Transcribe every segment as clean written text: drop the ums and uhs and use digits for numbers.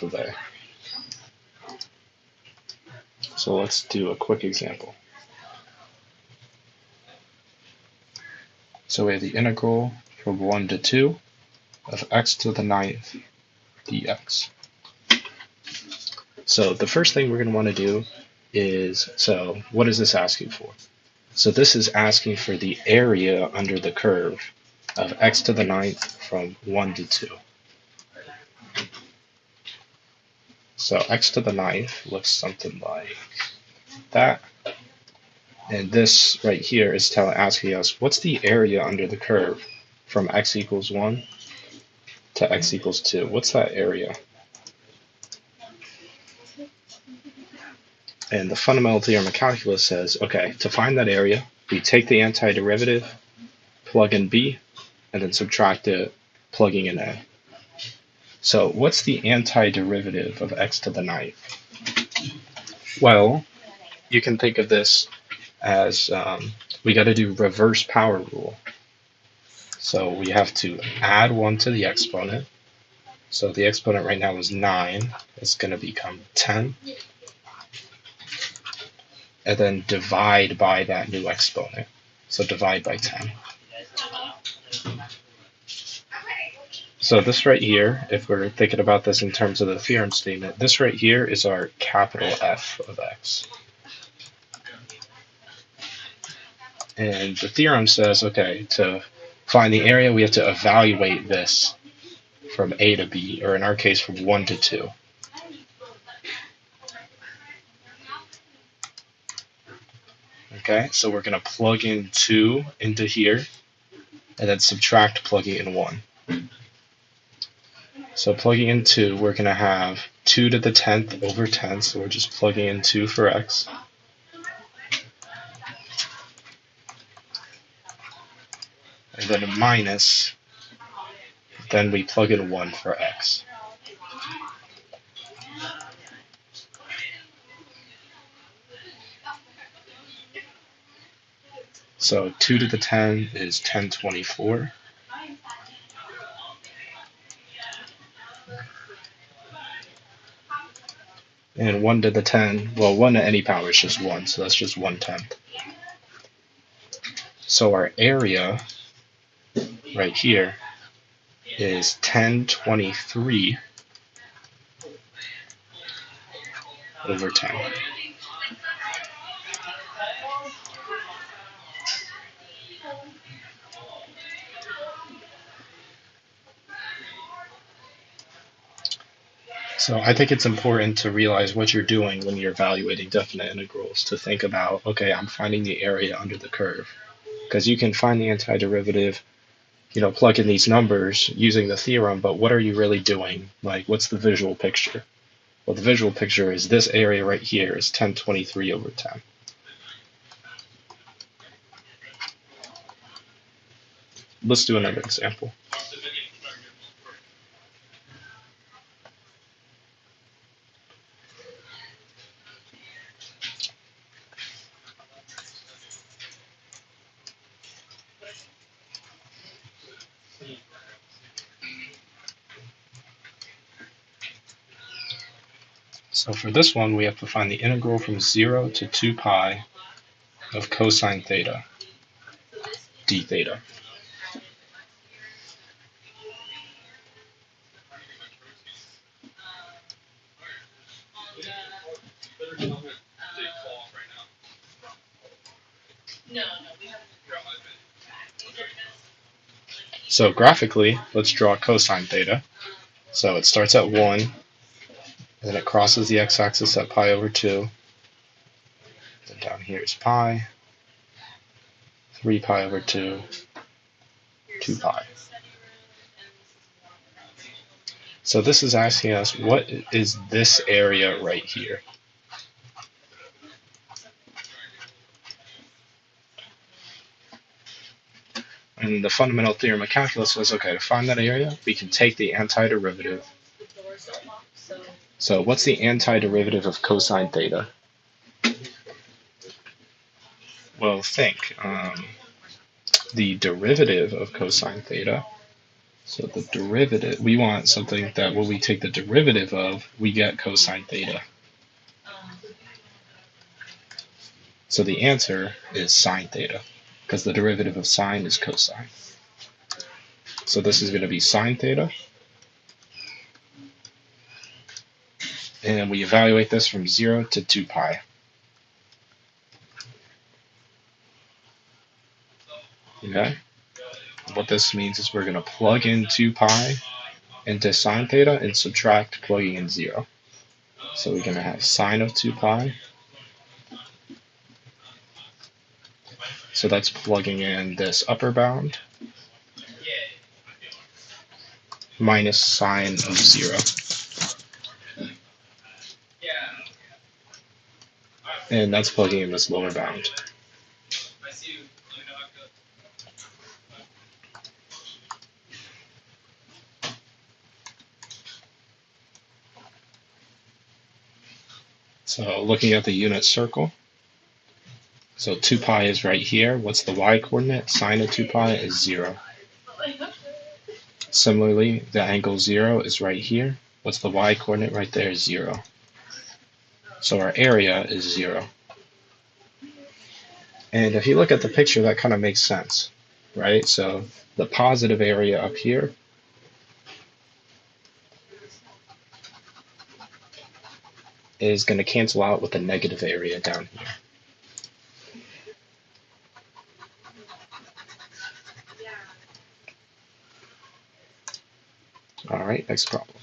of A. So let's do a quick example. So we have the integral from 1 to 2 of x to the 9th dx. So the first thing we're going to want to do is, so what is this asking for? So this is asking for the area under the curve of x to the 9th from 1 to 2. So x to the 9th looks something like that. And this right here is asking us, what's the area under the curve from x equals 1 to x equals 2? What's that area? And the fundamental theorem of calculus says, okay, to find that area, we take the antiderivative, plug in b, and then subtract it, plugging in a. So what's the antiderivative of x to the 9th? Well, you can think of this as we got to do reverse power rule. So we have to add 1 to the exponent. So the exponent right now is 9. It's going to become 10. And then divide by that new exponent. So divide by 10. So this right here, if we're thinking about this in terms of the theorem statement, this right here is our capital F of x. And the theorem says, okay, to find the area, we have to evaluate this from a to b, or in our case, from 1 to 2. Okay, so we're going to plug in 2 into here, and then subtract plugging in 1. So plugging in 2, we're going to have 2 to the 10th over 10, so we're just plugging in 2 for x. And then a minus, then we plug in 1 for x. So 2 to the 10 is 1024. And 1 to the 10, well, 1 to any power is just 1, so that's just 1/10. So our area right here is 1023 over 10. So I think it's important to realize what you're doing when you're evaluating definite integrals, to think about, okay, I'm finding the area under the curve. Because you can find the antiderivative, plug in these numbers using the theorem, but what are you really doing? Like, what's the visual picture? Well, the visual picture is this area right here is 1023 over 10. Let's do another example. So for this one, we have to find the integral from 0 to 2 pi of cosine theta, d theta. So graphically, let's draw cosine theta. So it starts at 1, and then it crosses the x-axis at pi over 2. Then down here is pi, 3 pi over 2, 2 pi. So this is asking us, what is this area right here? And the fundamental theorem of calculus says, okay, to find that area, we can take the antiderivative. So what's the antiderivative of cosine theta? Well, think. The derivative of cosine theta So the derivative, we want something that when we take the derivative of, we get cosine theta. So the answer is sine theta, because the derivative of sine is cosine. So this is going to be sine theta. And we evaluate this from 0 to 2 pi. Okay? What this means is we're going to plug in 2 pi into sine theta and subtract plugging in 0. So we're going to have sine of 2 pi. So that's plugging in this upper bound minus sine of 0. And that's plugging in this lower bound. So looking at the unit circle, so 2 pi is right here. What's the y coordinate? Sine of 2 pi is 0. Similarly, the angle 0 is right here. What's the y coordinate? Right there, 0. So our area is 0. And if you look at the picture, that kind of makes sense, right? So the positive area up here is going to cancel out with the negative area down here. All right, next problem.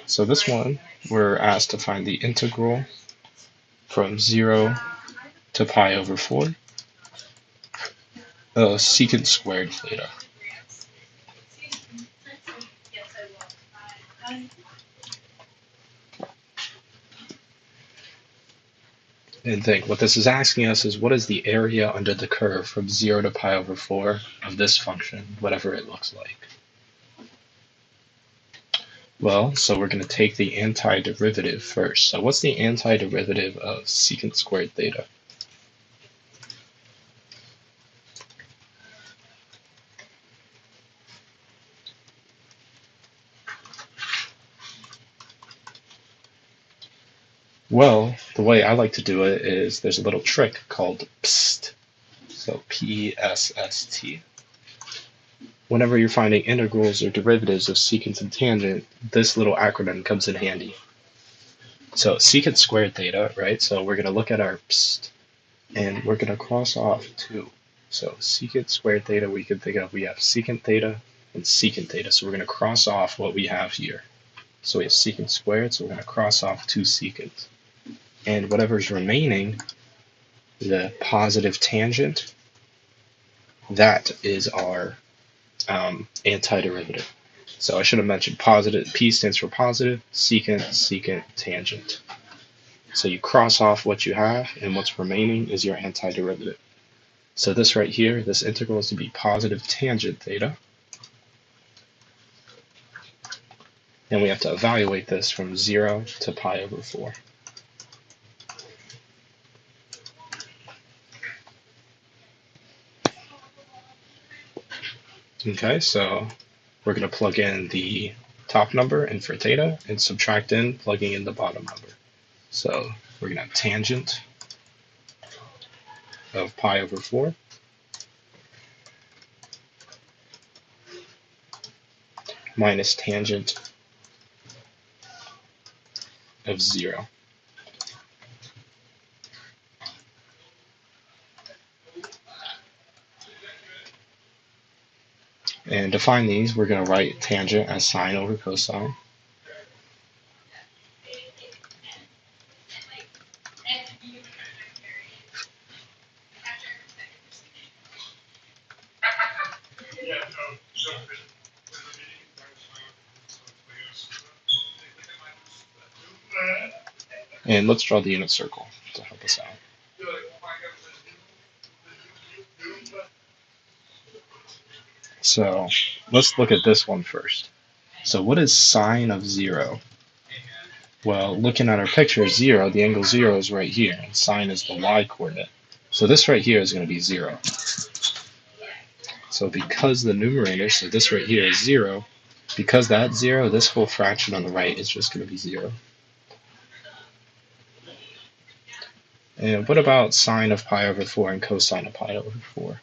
So this one, we're asked to find the integral from 0 to pi over 4 of secant squared theta. And think, what this is asking us is what is the area under the curve from 0 to pi over 4 of this function, whatever it looks like. Well, so we're going to take the antiderivative first. So what's the antiderivative of secant squared theta? Well, the way I like to do it is there's a little trick called PST. So P-S-S-T. Whenever you're finding integrals or derivatives of secant and tangent, this little acronym comes in handy. So secant squared theta, right? So we're going to look at our PST, and we're going to cross off 2. So secant squared theta, we can think of, we have secant theta and secant theta. So we're going to cross off what we have here. So we have secant squared, so we're going to cross off 2 secants. And whatever's remaining, the positive tangent, that is our antiderivative. So I should have mentioned positive. P stands for positive, secant, secant, tangent. So you cross off what you have, and what's remaining is your antiderivative. So this right here, this integral is to be positive tangent theta. And we have to evaluate this from 0 to pi over 4. Okay, so we're going to plug in the top number and for theta and subtract in, plugging in the bottom number. So we're going to have tangent of pi over 4 minus tangent of 0. And to find these, we're going to write tangent as sine over cosine. And let's draw the unit circle to help us out. So let's look at this one first. So what is sine of 0? Well, looking at our picture, 0, the angle 0 is right here, and sine is the y-coordinate. So this right here is going to be 0. So because the numerator, so this right here is 0, because that's 0, this whole fraction on the right is just going to be 0. And what about sine of pi over 4 and cosine of pi over 4?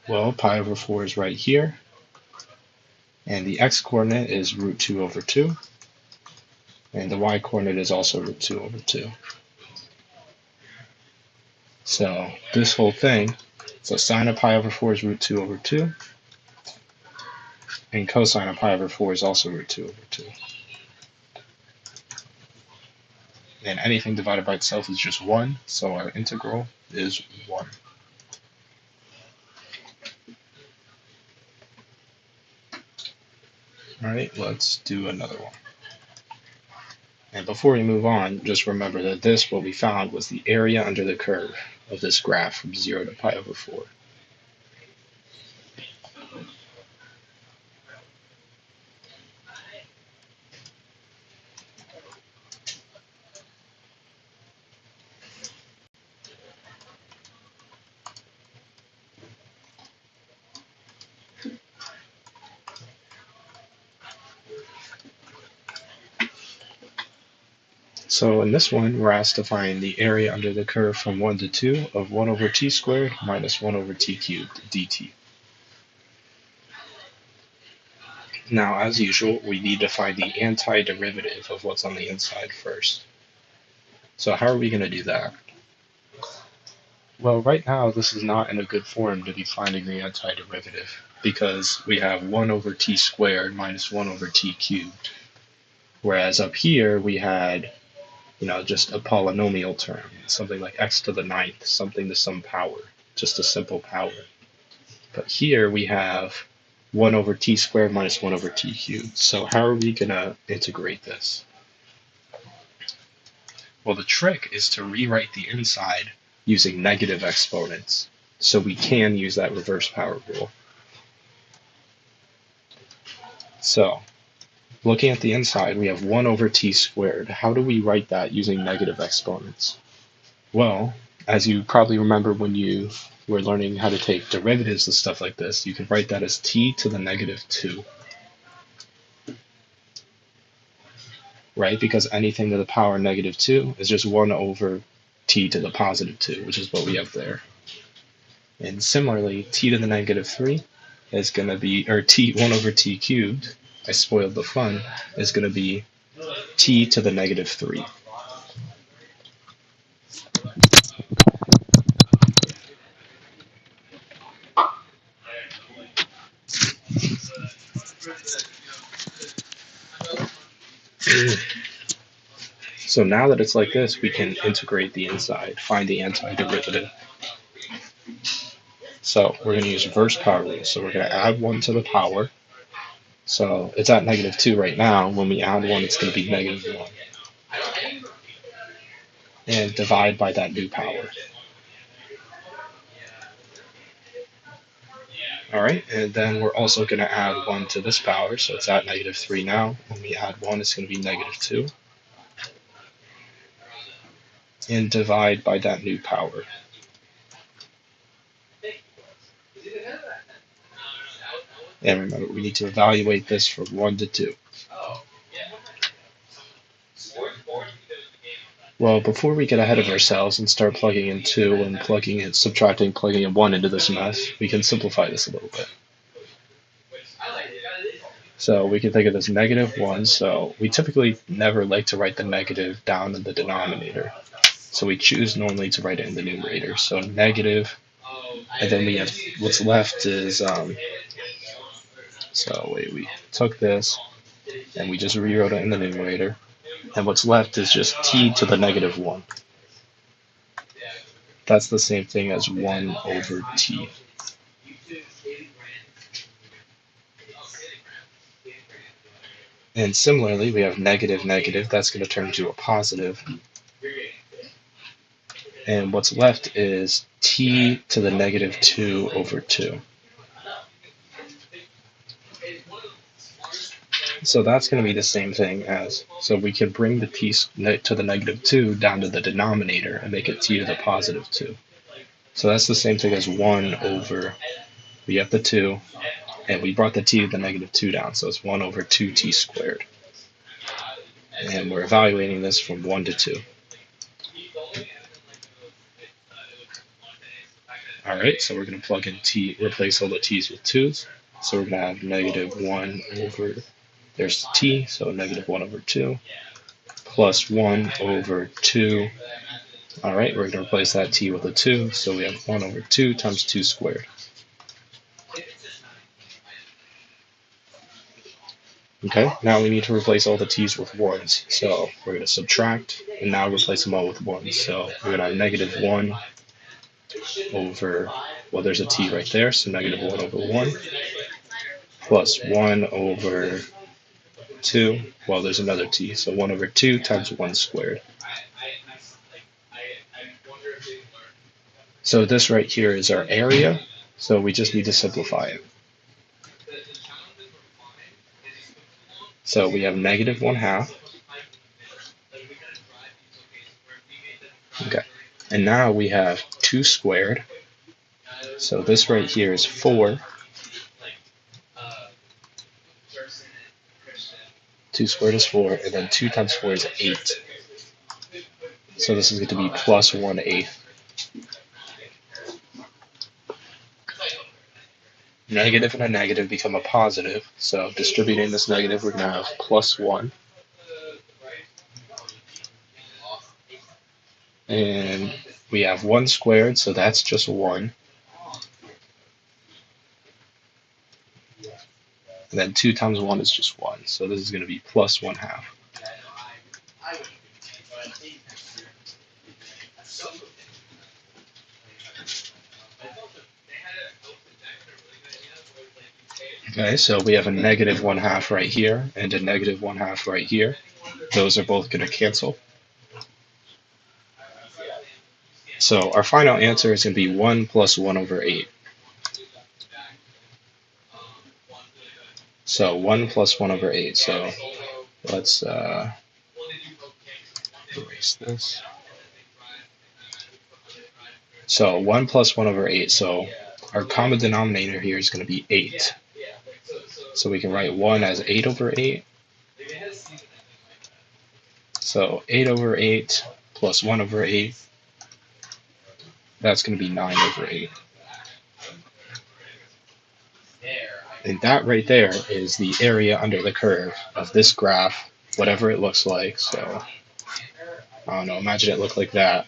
Well, pi over 4 is right here, and the x-coordinate is root 2 over 2, and the y-coordinate is also root 2 over 2. So this whole thing, so sine of pi over 4 is root 2 over 2, and cosine of pi over 4 is also root 2 over 2. And anything divided by itself is just 1, so our integral is 1. Alright, let's do another one. And before we move on, just remember that this, what we found, was the area under the curve of this graph from 0 to pi over 4. So in this one, we're asked to find the area under the curve from 1 to 2 of 1 over t squared minus 1 over t cubed dt. Now, as usual, we need to find the antiderivative of what's on the inside first. So how are we going to do that? Well, right now, this is not in a good form to be finding the antiderivative, because we have 1 over t squared minus 1 over t cubed. Whereas up here, we had just a polynomial term, something like x to the ninth, something to some power, just a simple power. But here we have 1 over t squared minus 1 over t cubed. So how are we going to integrate this? Well, the trick is to rewrite the inside using negative exponents. So we can use that reverse power rule. So looking at the inside, we have 1 over t squared. How do we write that using negative exponents? Well, as you probably remember when you were learning how to take derivatives and stuff like this, you can write that as t to the negative 2. Right? Because anything to the power negative 2 is just 1 over t to the positive 2, which is what we have there. And similarly, t to the negative 3 is going to be, or 1 over t cubed, I spoiled the fun, is going to be t to the negative 3. So now that it's like this, we can integrate the inside, find the antiderivative. So we're going to use reverse power rule. So we're going to add 1 to the power. So it's at negative 2 right now. When we add 1, it's going to be negative 1. And divide by that new power. Alright, and then we're also going to add 1 to this power, so it's at negative 3 now. When we add 1, it's going to be negative 2. And divide by that new power. And remember, we need to evaluate this from 1 to 2. Well, before we get ahead of ourselves and start plugging in 2 and plugging in, subtracting, plugging in 1 into this mess, we can simplify this a little bit. So we can think of this negative 1, so we typically never like to write the negative down in the denominator. So we choose normally to write it in the numerator. So negative, and then we have, what's left is, we took this, and we just rewrote it in the numerator. And what's left is just t to the negative 1. That's the same thing as 1 over t. And similarly, we have negative, negative. That's going to turn into a positive. And what's left is t to the negative 2 over 2. So that's going to be the same thing as, so we can bring the t to the negative 2 down to the denominator and make it t to the positive 2. So that's the same thing as 1 over, we have the 2, and we brought the t to the negative 2 down, so it's 1 over 2t squared. And we're evaluating this from 1 to 2. Alright, so we're going to plug in t, replace all the t's with 2's. So we're going to have negative 1 over, there's t, so negative 1 over 2, plus 1 over 2. Alright, we're going to replace that t with a 2, so we have 1 over 2 times 2 squared. Okay, now we need to replace all the t's with 1's. So we're going to subtract, and now replace them all with 1's. So we're going to have negative 1 over, well, there's a t right there, so negative 1 over 1, plus 1 over 2, well, there's another t, so 1 over 2 times 1 squared. So this right here is our area, so we just need to simplify it. So we have negative 1/2. Okay, and now we have 2 squared. So this right here is 4. 2 squared is 4, and then 2 times 4 is 8. So this is going to be plus 1/8. Negative and a negative become a positive, so distributing this negative, we're going to have plus 1. And we have 1 squared, so that's just 1. And then 2 times 1 is just 1, so this is going to be plus 1/2. Okay, so we have a negative 1/2 right here and a negative 1/2 right here. Those are both going to cancel. So our final answer is going to be 1 plus 1 over 8. So 1 plus 1 over 8. So let's erase this. So 1 plus 1 over 8. So our common denominator here is going to be 8. So we can write 1 as 8 over 8. So 8 over 8 plus 1 over 8. That's going to be 9 over 8. And that right there is the area under the curve of this graph, whatever it looks like. So, I don't know, imagine it looked like that.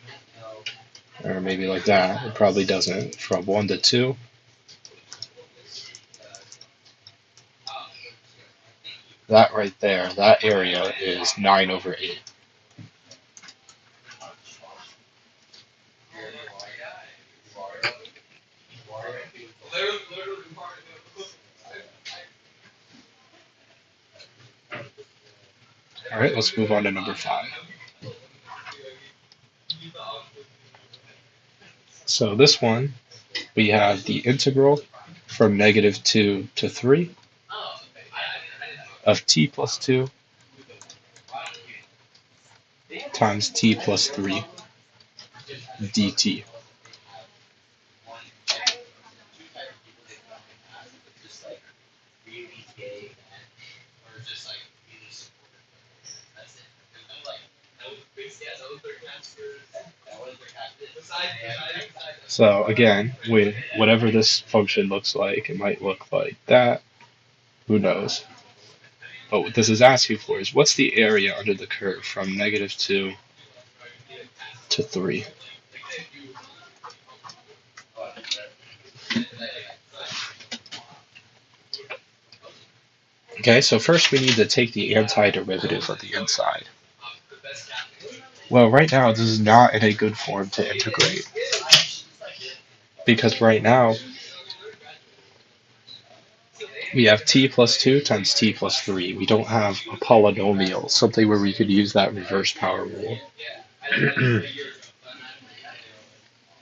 Or maybe like that. It probably doesn't. From 1 to 2. That right there, that area is 9 over 8. All right, let's move on to number 5. So this one, we have the integral from negative 2 to 3 of t plus 2 times t plus 3 dt. So again, with whatever this function looks like, it might look like that. Who knows? But what this is asking for is what's the area under the curve from negative 2 to 3? Okay, so first we need to take the antiderivative of the inside. Well, right now this is not in a good form to integrate. Because right now we have t plus 2 times t plus 3. We don't have a polynomial, something where we could use that reverse power rule.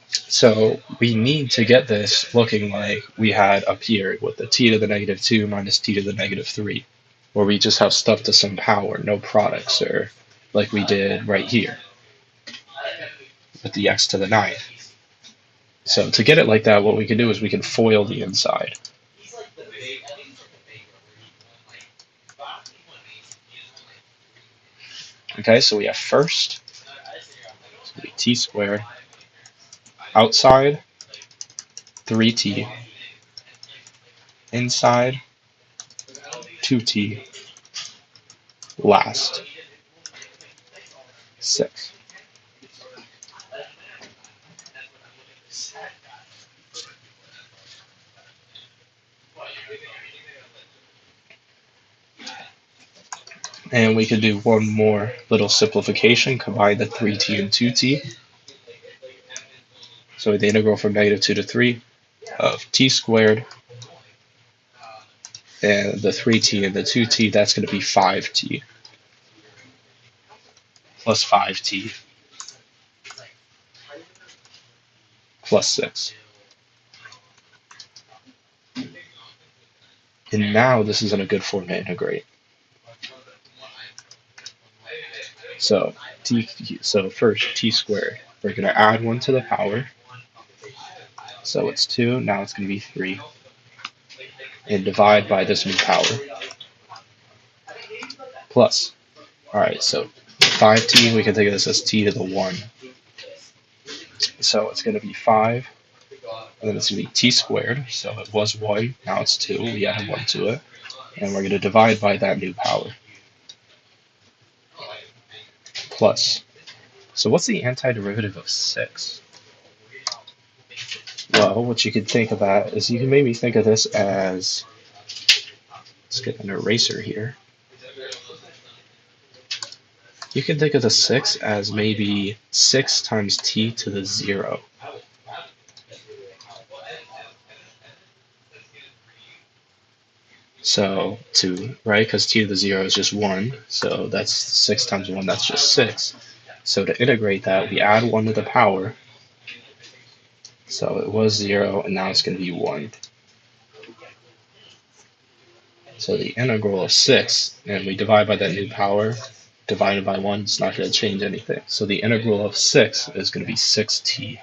So we need to get this looking like we had up here with the t to the negative 2 minus t to the negative 3. or we just have stuff to some power, no products, or like we did right here with the x to the ninth. So to get it like that, what we can do is we can FOIL the inside. Okay, so we have first, so we t squared, outside, 3t, inside, 2t, last, 6. And we could do one more little simplification, combine the 3t and 2t. So the integral from -2 to 3 of t squared, and the 3t and the 2t, that's going to be 5t plus 5t plus 6. And now this is in a good form to integrate. So first t squared, we're going to add 1 to the power. So it's 2, now it's going to be 3. And divide by this new power. Plus. Alright, so 5t, we can think of this as t to the 1. So it's going to be 5. And then it's going to be t squared. So it was 1, now it's 2. We added 1 to it. And we're going to divide by that new power. Plus. So what's the antiderivative of 6? Well, what you could think of that is you can maybe think of this as, let's get an eraser here. You can think of the 6 as maybe 6 times t to the 0. So 2, right? Because t to the 0 is just 1. So that's 6 times 1, that's just 6. So to integrate that, we add 1 to the power. So it was 0, and now it's going to be 1. So the integral of 6, and we divide by that new power, divided by 1, it's not going to change anything. So the integral of 6 is going to be 6t.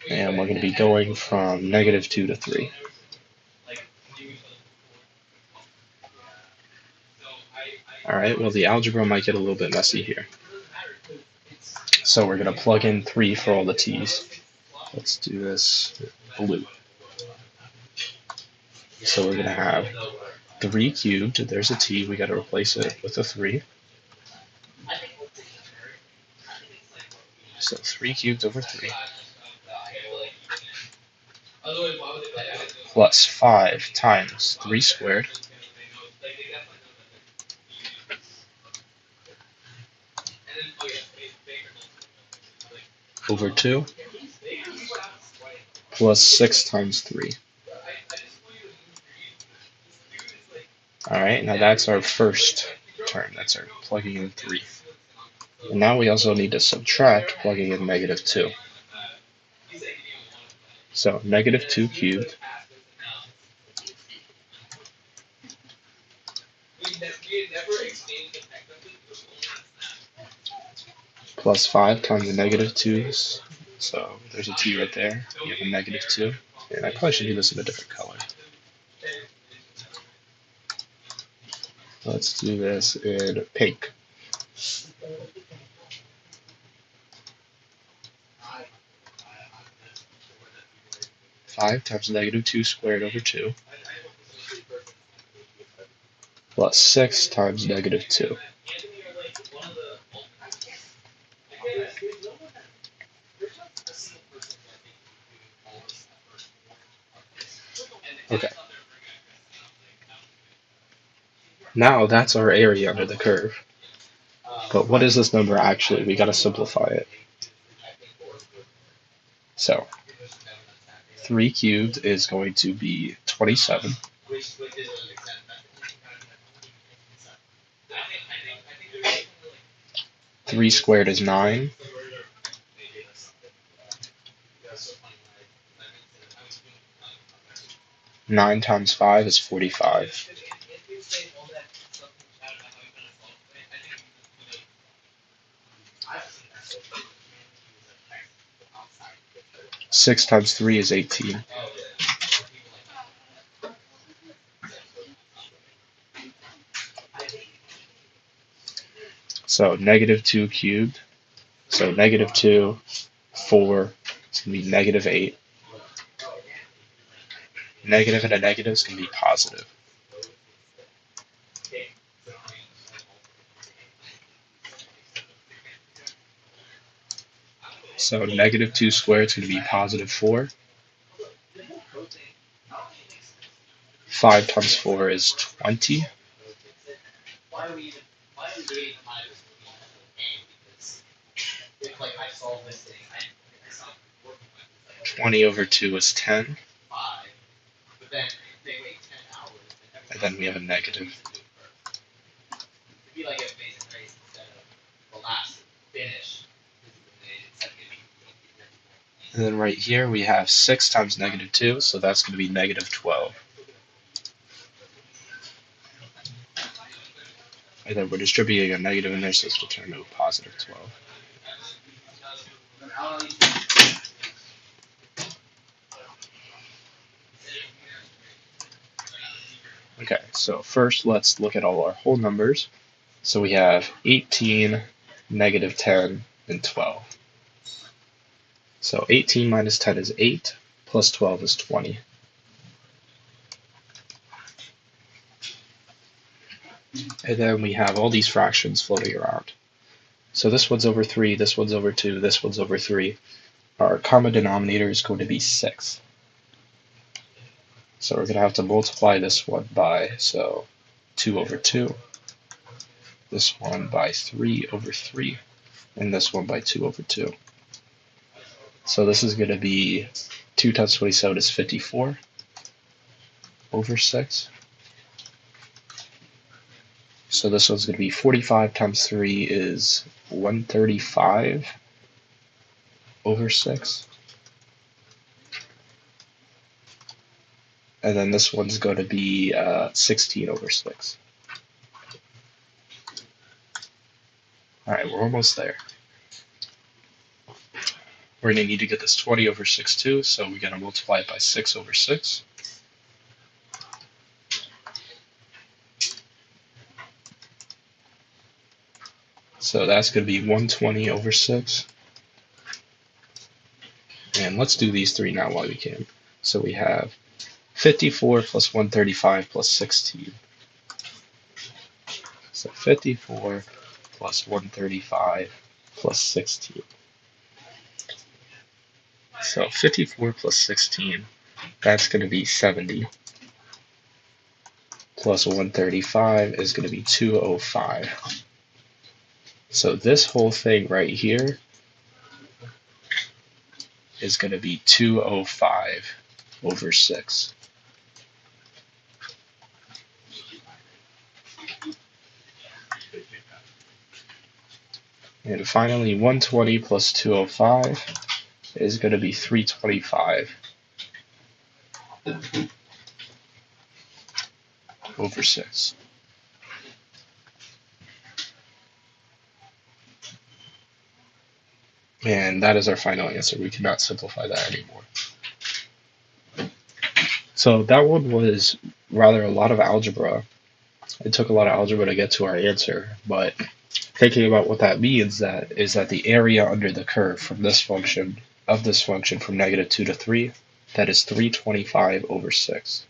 And we're going to be going from -2 to 3. Alright, well the algebra might get a little bit messy here. So we're going to plug in 3 for all the t's. Let's do this blue. So we're going to have 3 cubed, there's a t, we got to replace it with a 3. So 3 cubed over 3. Plus 5 times 3 squared. Over 2. Plus 6 times 3. Alright, now that's our first term. That's our plugging in 3. And now we also need to subtract plugging in -2. So -2 cubed plus 5 times the -2's. So there's a t right there. You have a -2. And I probably should do this in a different color. Let's do this in pink. Five times -2 squared over 2 plus 6 times -2. Okay. Now that's our area under the curve. But what is this number actually? We got to simplify it. So 3 cubed is going to be 27. 3 squared is 9. 9 times 5 is 45. 6 times 3 is 18. So negative 2 cubed. So negative 2, 4, it's going to be negative 8. Negative and a negative is going to be positive. So negative 2 squared is going to be positive 4. 5 times 4 is 20. 20 over 2 is 10. And then we have a negative. And then right here we have 6 times negative 2, so that's going to be negative 12. And then we're distributing a negative in there, so this will turn to a positive 12. Okay, so first let's look at all our whole numbers. So we have 18, negative 10, and 12. So 18 minus 10 is 8, plus 12 is 20. And then we have all these fractions floating around. So this one's over 3, this one's over 2, this one's over 3. Our common denominator is going to be 6. So we're going to have to multiply this one by, 2 over 2, this one by 3 over 3, and this one by 2 over 2. So this is going to be 2 times 27 is 54 over 6. So this one's going to be 45 times 3 is 135 over 6. And then this one's going to be 16 over 6. Alright, we're almost there. We're going to need to get this 20 over 6 too, so we got to multiply it by 6 over 6. So that's going to be 120 over 6. And let's do these three now while we can. So we have 54 plus 135 plus 16. So 54 plus 135 plus 16. So 54 plus 16, that's going to be 70. Plus 135 is going to be 205. So this whole thing right here is going to be 205 over 6. And finally, 120 plus 205 is going to be 325 over 6. And that is our final answer. We cannot simplify that anymore. So that one was rather a lot of algebra. It took a lot of algebra to get to our answer, but thinking about what that means is that the area under the curve from this function, of this function from -2 to 3, that is 325 over 6.